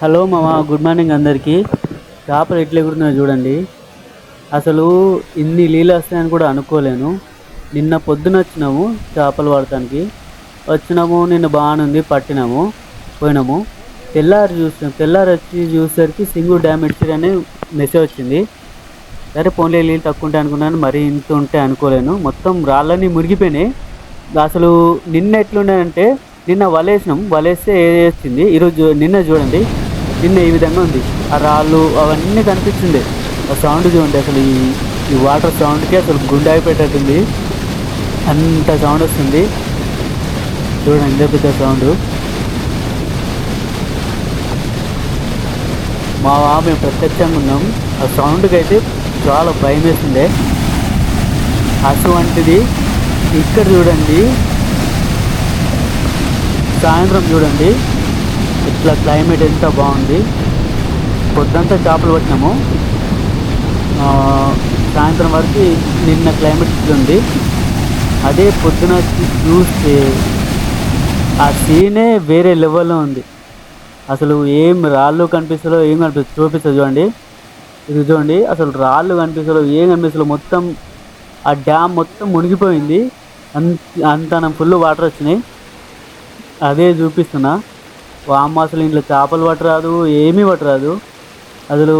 Hello మామ, good morning అందరికీ. చేపలు ఎట్లా ఎగురుతున్నాయో చూడండి. అసలు ఇన్ని నీళ్ళు వస్తాయని కూడా అనుకోలేను. నిన్న పొద్దున వచ్చినాము చేపలు పడటానికి. నిన్న బాగానే ఉంది, పట్టినాము, పోయినాము. తెల్లారి వచ్చి చూసేసరికి సింగూరు డ్యామ్ ఇడిచిరని మెసేజ్ వచ్చింది. సరే పోన్లే, నీళ్ళు తక్కువ ఉంటాయి అనుకున్నాను, మరీ ఇంత ఉంటాయి అనుకోలేను. మొత్తం రాళ్ళన్నీ మునిగిపోయినాయి. అసలు నిన్న ఎట్లుండే, నిన్న వలేస్తే వచ్చింది. నిన్న చూడండి, నిన్న ఈ విధంగా ఉంది. ఆ రాళ్ళు అవన్నీ కనిపించింది. ఆ సౌండ్ చూడండి, అసలు ఈ వాటర్ సౌండ్కి అసలు గుండె అయిపోయేటట్టుంది, అంత సౌండ్ వస్తుంది. చూడండి ఎంత పెద్ద సౌండ్. మేము ప్రత్యక్షంగా ఉన్నాం. ఆ సౌండ్కి అయితే చాలా భయం వేస్తుండే. అటువంటిది ఇక్కడ చూడండి, సాయంత్రం చూడండి ఇట్లా క్లైమేట్ ఎంత బాగుంది. పొద్దంతా చేపలు పట్టినాము, సాయంత్రం వరకు నిన్న క్లైమేట్ ఇట్లుంది. అదే పొద్దున చూస్తే ఆ సీనే వేరే లెవెల్లో ఉంది. అసలు ఏం రాళ్ళు కనిపిస్తలో ఏం చూపిస్తుంది చూడండి. ఇది చూడండి, అసలు రాళ్ళు కనిపిస్తలో ఏం కనిపిస్తలో, మొత్తం ఆ డ్యామ్ మొత్తం మునిగిపోయింది. అంత ఫుల్ వాటర్ వచ్చినాయి. అదే చూపిస్తున్నా. వామ్మ, అసలు ఇంట్లో చేపలు పట్టరాదు, ఏమీ పట్టరాదు. అసలు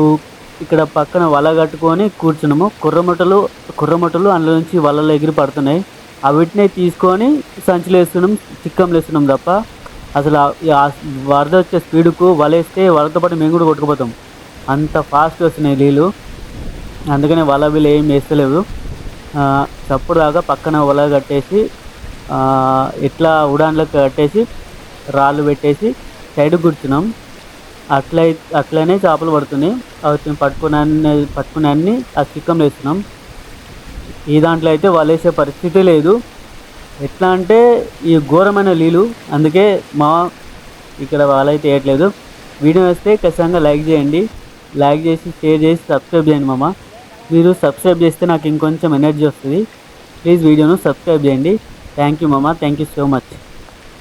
ఇక్కడ పక్కన వల కట్టుకొని కూర్చున్నాము. కుర్రమొట్టలు అందులో నుంచి వలలో ఎగిరి పడుతున్నాయి. వీటిని తీసుకొని సంచులు వేస్తున్నాం, చిక్కంలు వేస్తున్నాం తప్ప అసలు వరద వచ్చే స్పీడ్కు వలేస్తే వలతో పాటు మేము కూడా కొట్టుకుపోతాం, అంత ఫాస్ట్ వస్తున్నాయి నీళ్ళు. అందుకనే వల వీళ్ళు ఏం వేస్తలేవు. చప్పుడు దాకా పక్కన వల కట్టేసి ఇట్లా ఉడాన్లకు కట్టేసి రాళ్ళు పెట్టేసి సైడ్ కూర్చున్నాం. అట్లనే చేపలు పడుతున్నాయి. అవి పట్టుకునే అన్ని ఆ చిక్కంలో వేస్తున్నాం. ఈ దాంట్లో అయితే వలేసే పరిస్థితి లేదు. ఎట్లా అంటే ఈ ఘోరమైన నీళ్ళు, అందుకే ఇక్కడ వాళ్ళైతే వేయట్లేదు. వీడియో వస్తే ఖచ్చితంగా లైక్ చేయండి, లైక్ చేసి షేర్ చేసి సబ్స్క్రైబ్ చేయండి మామ. మీరు సబ్స్క్రైబ్ చేస్తే నాకు ఇంకొంచెం ఎనర్జీ వస్తుంది. ప్లీజ్ వీడియోను సబ్స్క్రైబ్ చేయండి. థ్యాంక్ యూ మామ, థ్యాంక్ యూ సో మచ్.